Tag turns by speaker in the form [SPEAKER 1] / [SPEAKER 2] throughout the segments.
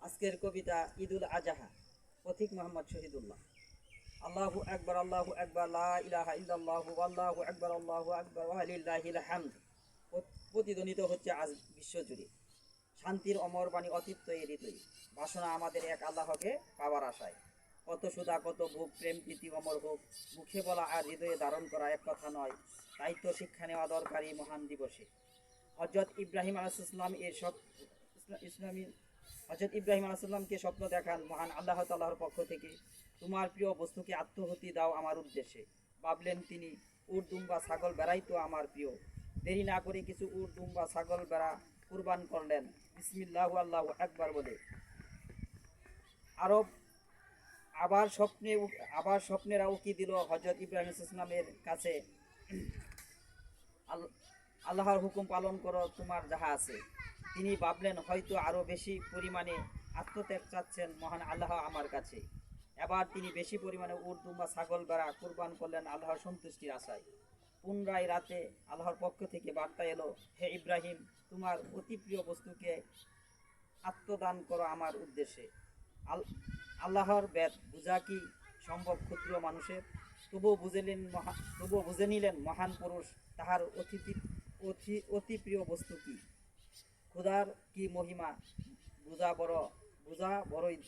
[SPEAKER 1] আজকের কবিতা ঈদুল আজহা, পথিক মোহাম্মদ শহীদুল্লাহ। আল্লাহু আকবার, আল্লাহু আকবার, লা ইলাহা ইল্লাল্লাহু আল্লাহু আকবার, আল্লাহু আকবার, ওয়া লিল্লাহিল হামদ। প্রতিধ্বনিত হচ্ছে আজ বিশ্বজুড়ে। শান্তির অমর বাণী অতিপ্ত এ হৃদয়, বাসনা আমাদের এক আল্লাহকে পাওয়ার আশায়। কত সুধা, কত ভোগ, প্রেম প্রীতি অমর হোক, মুখে বলা আর হৃদয়ে ধারণ করা এক কথা নয়। তাই তো শিক্ষা নেওয়া দরকারি মহান দিবসে। হযরত ইব্রাহিম আলাইহিস সালাম এর সব ইসলামী হযরত ইব্রাহিম আলাইহিস সালামকে স্বপ্ন দেখান মহান আল্লাহ তাআলার পক্ষ থেকে, তোমার প্রিয় বস্তুকে আত্মহতি দাও আমার উদ্দেশ্যে। ভাবলেন তিনি, উট দুম্বা ছাগল বেড়াই তো আমার প্রিয়। দেরি না করে কিছু উট দুম্বা ছাগল বেড়া কুরবান করলেন বিসমিল্লাহু আল্লাহু আকবার বলে। আরব আবার স্বপ্নেরা উকি দিল হযরত ইব্রাহিম আলাইহিস সালামের কাছে, আল্লাহর হুকুম পালন করো, তোমার যাহা আছে। তিনি ভাবলেন হয়তো আরও বেশি পরিমাণে আত্মত্যাগ চাচ্ছেন মহান আল্লাহ আমার কাছে। এবার তিনি বেশি পরিমাণে উট দুম্বা ছাগল বেড়া কুরবান করলেন আল্লাহর সন্তুষ্টির আশায়। পুনরায় রাতে আল্লাহর পক্ষ থেকে বার্তা এলো, হে ইব্রাহিম, তোমার অতি প্রিয় বস্তুকে আত্মদান করো আমার উদ্দেশ্যে। আল্লাহর বেদ বুঝা কি সম্ভব ক্ষুদ্র মানুষের? তবুও বুঝে নিলেন মহান পুরুষ, তাহার অতি প্রিয় বস্তু কি, খোদার কি মহিমা, বুঝা বড়ই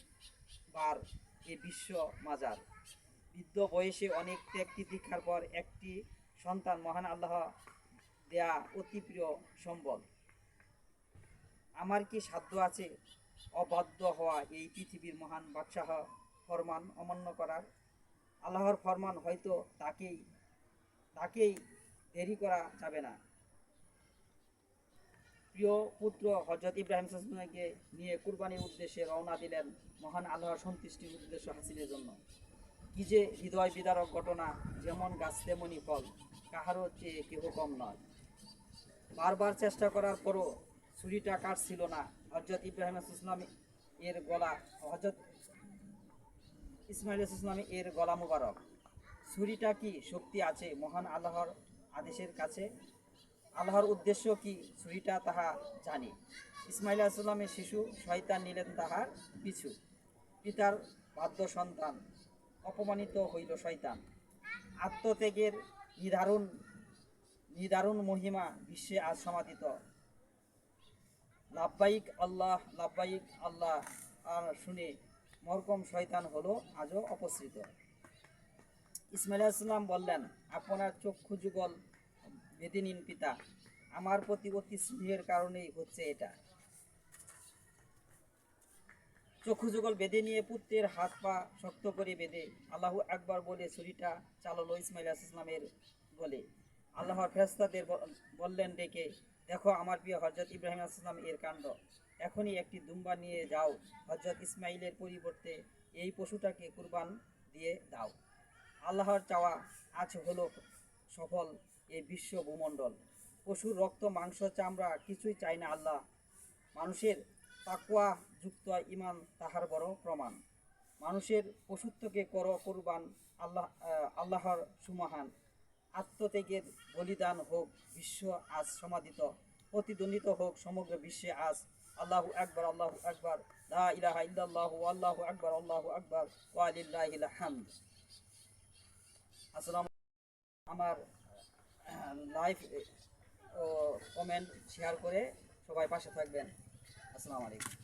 [SPEAKER 1] বার এ বিশ্ব মাজার। বৃদ্ধ বয়সে অনেক ত্যাগ তিতিক্ষার পর একটি সন্তান মহান আল্লাহ দেয়া অতি প্রিয় সম্বল। আমার কি সাধ্য আছে অবাধ্য হওয়া এই পৃথিবীর মহান বাদশাহ ফরমান অমান্য করার? আল্লাহর ফরমান হয়তো তাকেই দেরি করা যাবে না। প্রিয় পুত্র হযরত ইব্রাহিম সাল্লাল্লাহকে নিয়ে কুরবানির উদ্দেশ্যে রওনা দিলেন মহান আল্লাহর সন্তুষ্টির উদ্দেশ্য হাসিলের জন্য। কি যে হৃদয় বিদারক ঘটনা, যেমন গাছ তেমনই ফল, কাহারও চেয়ে কেহ কম নয়। বারবার চেষ্টা করার পরও ছুরিটা কাটছিল না হযরত ইব্রাহিম এর গলা, হযরত ইসমাইল এর গলা মুবারক। ছুরিটা কি শক্তি আছে মহান আল্লাহর আদেশের কাছে? আল্লাহর উদ্দেশ্য কি ছুরিটা তাহা জানি। ইসমাইল আলাইহিস শিশু শয়তান নিলেন তাহার পিছু। পিতার বাধ্য সন্তান, অপমানিত হইল শয়তান। আত্মত্যাগের নিদারুণ মহিমা বিশ্বে আজ সমাদিত। লাব্বাইক আল্লাহ আর শুনে মরকম শয়তান হলো আজও অপসৃত। ইসমাইল আলাইহিস বললেন, আপনার চক্ষু যুগল বেঁধে নিন পিতা, আমার প্রতি অতি স্নেহের কারণেই হচ্ছে এটা। চক্ষু যুগল বেঁধে নিয়ে পুত্রের হাত পা শক্ত করে বেঁধে আল্লাহু আকবার বলে ছুরিটা চালালো ইসমাইল আলাইহিস বলে। আল্লাহর ফেরেশতাদের বললেন ডেকে, দেখো আমার প্রিয় হযরত ইব্রাহিম আলাইহিস এর কাণ্ড। এখনই একটি দুম্বা নিয়ে যাও, হযরত ইসমাইলের পরিবর্তে এই পশুটাকে কুরবান দিয়ে দাও। আল্লাহর চাওয়া আজ হলো সফল এই বিশ্ব ভূমণ্ডল। পশুর রক্ত মাংস চামড়া কিছুই চাই না আল্লাহ। মানুষের তাকওয়া যুক্ত ঈমান তাহার বড় প্রমাণ। মানুষের পশুত্বকে করো কুরবান, আল্লাহর সুমহান। আত্মত্যাগের বলিদান হোক বিশ্ব আজ সমাদিত, প্রতিদ্বন্দ্বিত হোক সমগ্র বিশ্বে আজ। আল্লাহু আকবার, আল্লাহু আকবার, লা ইলাহা ইল্লাল্লাহু আল্লাহু আকবার, আল্লাহু আকবার, ওয়া লিল্লাহিল হামদ। আসসালামু আলাইকুম। আমার লাইভ ও কমেন্ট শেয়ার করে সবাই পাশে থাকবেন। আসসালামু আলাইকুম।